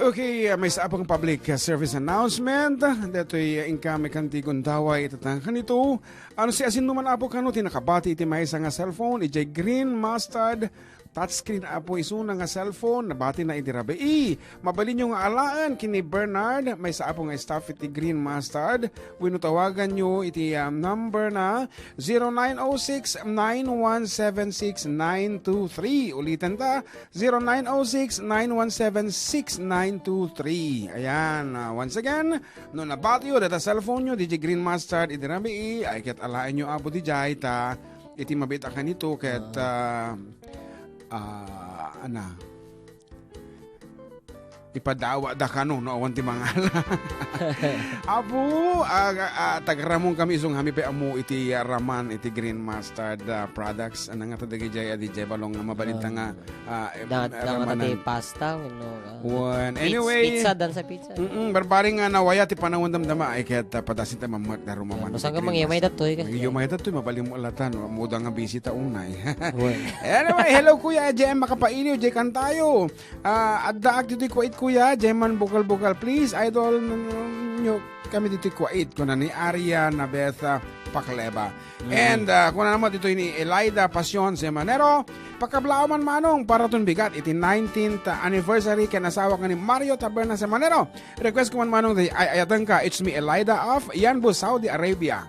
Okay, may sa apang public service announcement. Dato'y income kantigon daway itatang kanito. Ano si asin naman apo kano tinakabati iti may nga cellphone, ijay green mustard, touchscreen apo isuna nga cellphone, nabati na iti rabi. Mabalin nyo nga alaan kini Bernard, may sa apo nga staff iti green mustard. Winutawagan nyo iti number na 0906-9176-923. Ulitin ta, 0906-9176-923. Ayan, once again, no nabati yun, data cellphone nyo, DJ Green Mustard, iti rabi, ay kat alaan nyo apo di jay ta, iti mabita ka nito, kat, ipadawa da ka no awan ti mga apo tagaramon kami isong hami pa amo iti raman iti green mustard products anang nga tadagi jay adi jay balong mabalita nga raman iti pasta one anyway pizza dan sa pizza barbari nga nawaya ti panahon damdama ay ket padasin ta mamat na rumaman basta nga mangyamay datoy mangyamay datoy mabalim mo alatan muda nga bisita unay anyway hello kuya JM makapailiw jay kantayo addaak dito'y kuwait kuya, Jeman bukal-bukal please, idol nyo kami dito kuwait ko na ni Arya Nabetha Pakleba. And kung na naman dito ni Elida Pasyon Semanero, pagkablao manong para itong bigat, iti 19th anniversary kanasawa ka ni Mario Taberna Semanero. Request ko manong ayatan ka, it's me Elida of Yanbu, Saudi Arabia.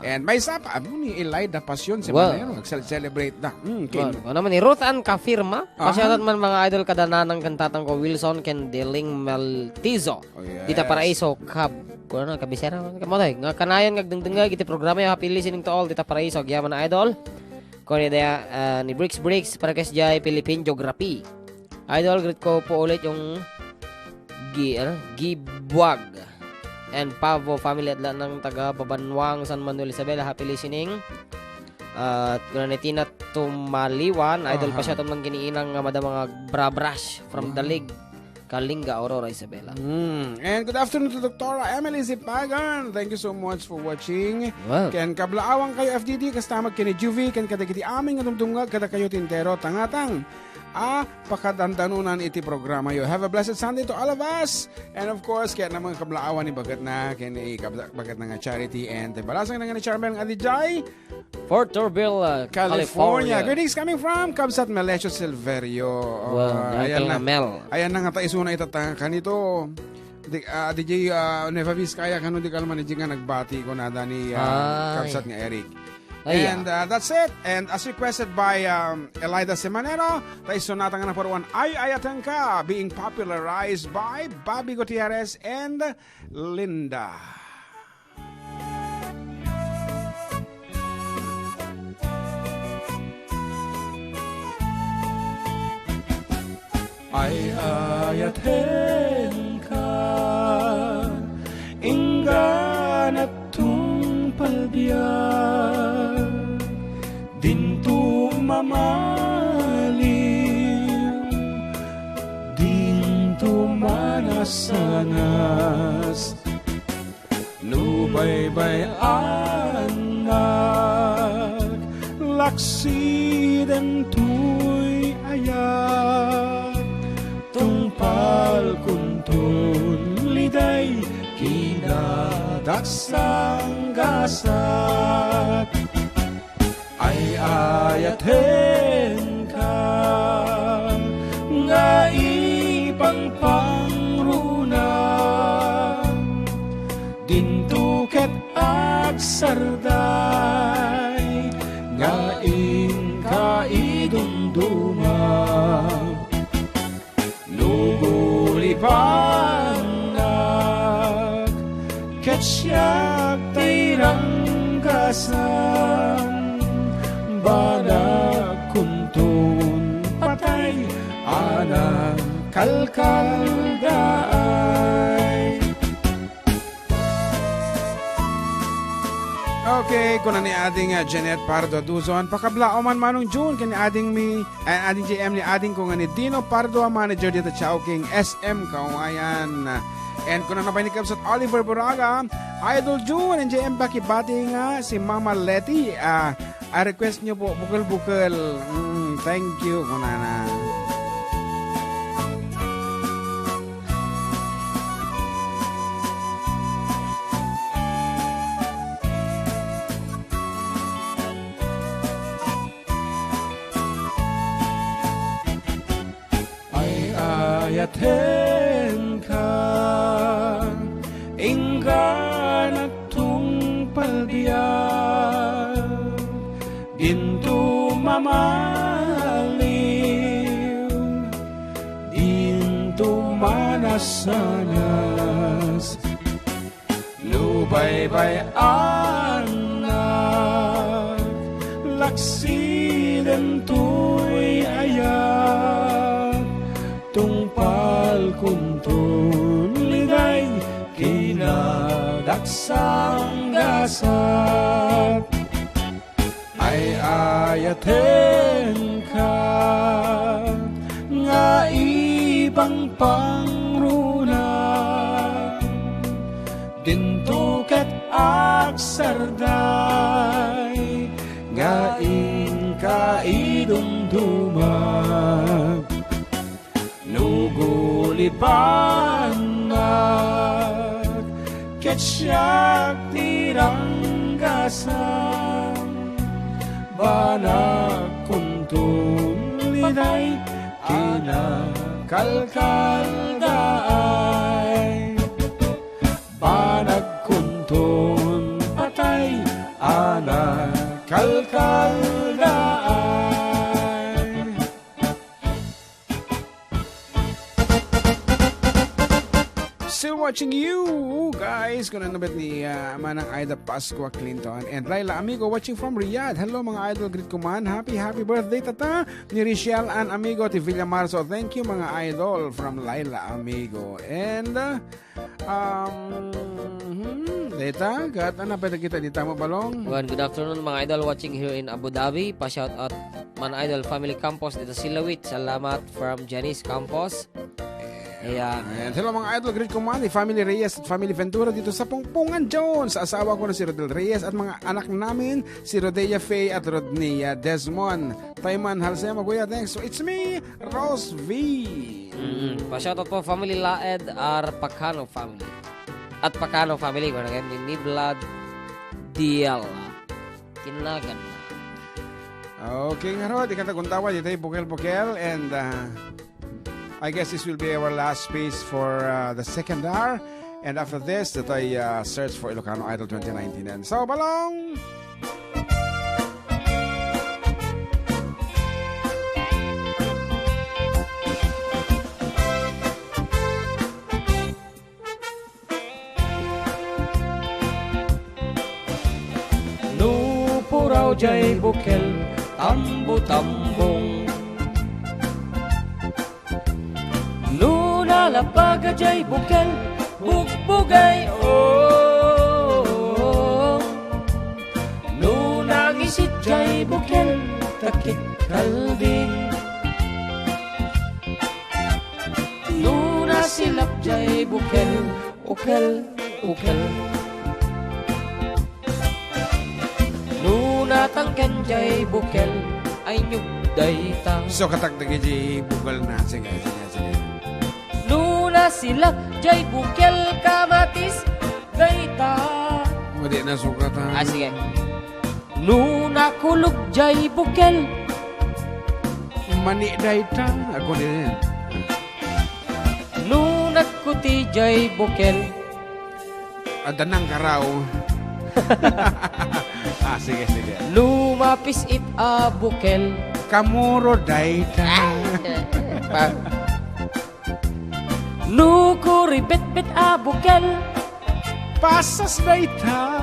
And may sapa, ni Elida Pasyon Semanero, celebrate na. Ano naman ni Ruth Ann Kafirma, pasyatan man mga idol kadananang kantatang ko Wilson Kendeling Maltizo. Dita Paraiso, kung ano, kabisera, kamotoy, nga kanayan ngagdengdengag, iti programa yung happy listening to all, dita Paraiso, gyaman na idol. Kung niya ni Bricks para kasi jay Philippine Geography. Idol, greet ko po ulit yung Gibuag and Pavo family at lahat ng taga Babanwang, San Manuel Isabela, happy listening. At kung ni Tina Tumaliwan, idol pa siya itong mang giniinang mga brabrash from Dalig, Kalinga, Aurora, Isabela. And good afternoon to Dr. Emily Zipagan. Thank you so much for watching. Ken kablaawang kayo FDD, kastamag kini Juvie, ken kadagiti aming atungtungag, kada kayo tintero, tangatang. Pakadandanunan iti programa yo. Have a blessed Sunday to all of us. And of course, kaya naman kablaawan ni Bagat na, kini Bagat na nga charity, and balasang na nga ni Charmel ng Adijay, Fort Torville, California. Greetings coming from Kabsat Melesio Silverio. Ayan na Mel. Ayan na nga tayo suna itatanga kanito. DJ Nevavis kaya kanu di kalman di nga nagbati ko na ni Kabsat nga Eric. And that's it. And as requested by Elida Semanero, tayo sunata nga na paruan Ay Ayatan Ka, being popularized by Bobby Gutierrez and Linda. Ay ayaten ka, inggan at tungpalbiyan, dinto mamaliw, dinto manasanas, nubaybay anak, laksiden tuy ayak, tungpal kuntun liday, kinadaksang gasat. Ay ayaten ka, nga ipang pangruna, dintuket at sarday, nga inka idunduma, nugulipanak, ket siyak tirang kasam, banak kuntun patay, anak kalkaldaay. Okay, kuna ni ading Janet Pardo Duzon, pakablao man manong June, kani ading ading JM ni ading ko nga ni Dino Pardo, manager dito sa Chowking SM Kawayan. And kung na napanikab sa Oliver Buraga, Idol June, and JM pakibati nga si Mama Letty. Request nyo po, bukal-bukal. Thank you, kunana. ayaten ka inggan at tung palbiyan dinto mamaliw dinto manasanas lubaybay-an laksiden to'y ayak tungpal kuntun ligay kinadaksang gasat ay ayaten ka nga ibang pangruna dintuket aksarday nga kaidumduma nugulipan ketsyak tiranggasan banak kuntun liday kinakalkaldaay banak kuntun patay anak kalkaldaay. Still watching you guys. Kung ano ni Manang Aida Pascua Clinton and Laila Amigo watching from Riyadh. Hello mga idol, greet ko man. Happy birthday tata ni Richelle and Amigo ti Villa Marzo. Thank you mga idol from Laila Amigo. And Deta, kat ano pwede kita dita mo balong? Good afternoon mga idol watching here in Abu Dhabi. Pa-shout out Man Idol Family Campus dito Silawit. Salamat from Janice Campus. Ayan. And hello mga idol, great kumani, Family Reyes at Family Ventura dito sa Pungpungan Jones. Sa asawa ko na si Rodel Reyes at mga anak namin, si Rodea Faye at Rodnea Desmond. Tayman, halsaya maguya, thanks. So it's me, Rose V. Pa-shoutout po Family Laed ar Pacano Family. At Pacano Family ko na kayo ni Vlad Diala. Kinagan na. Okay nga ro, di kataguntawa dito yung bukel-bukel and I guess this will be our last space for the second hour. And after this, that I search for Ilocano Idol 2019. And so, balong! Nupuraw jay bukel, tambo-tambong. Nunalapag jay bukel, bugbugay oh. Nunangisit jay bukel, takik kalding. Nunasilap jay bukel, ukel, ukel. Nunatangken jay bukel, ay nyugday ta. So, katagdagi di bukal na. Sige. Nuna sila jay bukel kamatis dayta. Madi na sukat ha. Sige. Nuna kulog jay bukel. Mani dayta. Ako din yan. Nuna kuti jay bukel. Adanang karaw. Sige. Lumapis it a bukel. Kamuro dayta. Nukuri bet a bukel. Pasas dayta.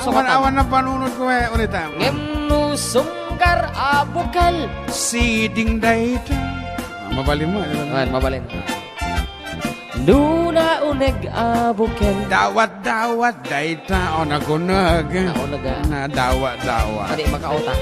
Awan-awan na panunod ko unita. Ngemnu sungkar a bukel. Siding dayta. Mabalin mo. Mabalin. Nuna uneg a bukel. Dawat dayta. O nagunag. Na dawat. Hindi makauta.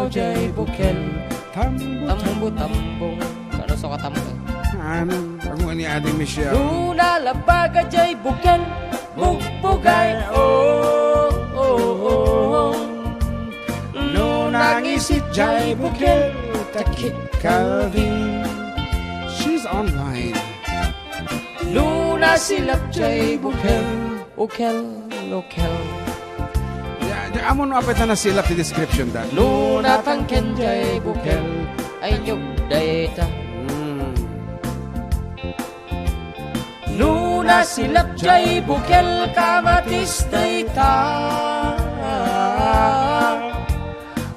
Jay bukel, tambo-tambong. Ano sa katambo? Ano? Ako ni Ading Michelle. Nuna labaga jay bukel, bugbugay, oh, oh, oh. Nuna ngisit jay bukel, takit Calvin. She's online. Luna silap jay bukel, ukel, ukel. Amon apet na silap di description da. Luna tangken jay bukel, ay nyug dayta. Nuna silap jay bukel kamatis dayta.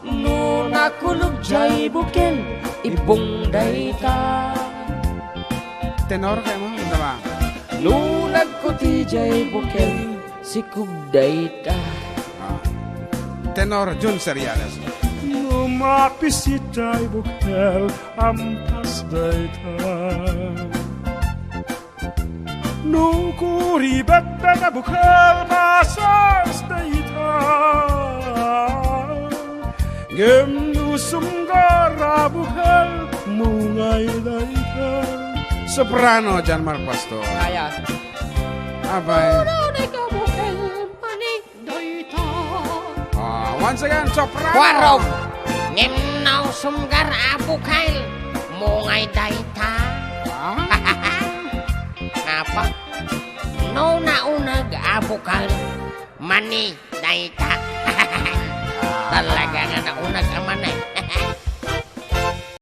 Nuna kulog jay bukel ibong dayta. Tenor kayo mo? Ano ba? Nuna kuti jay bukel sikub dayta. Tenor Jun Seriales. Lumapisitay bukel ampas dayta. Nukuribet na bukel masas dayta. Gemnusum gara bukel mungay dayta. Soprano Janmar Pastor. Kaya. Abay. Once again, soprano. Warog. Ngimnaw sumgar abukail. Mungay dayta. Apa? No naunag abukal. Mani dayta. Talaga nga naunag amanay.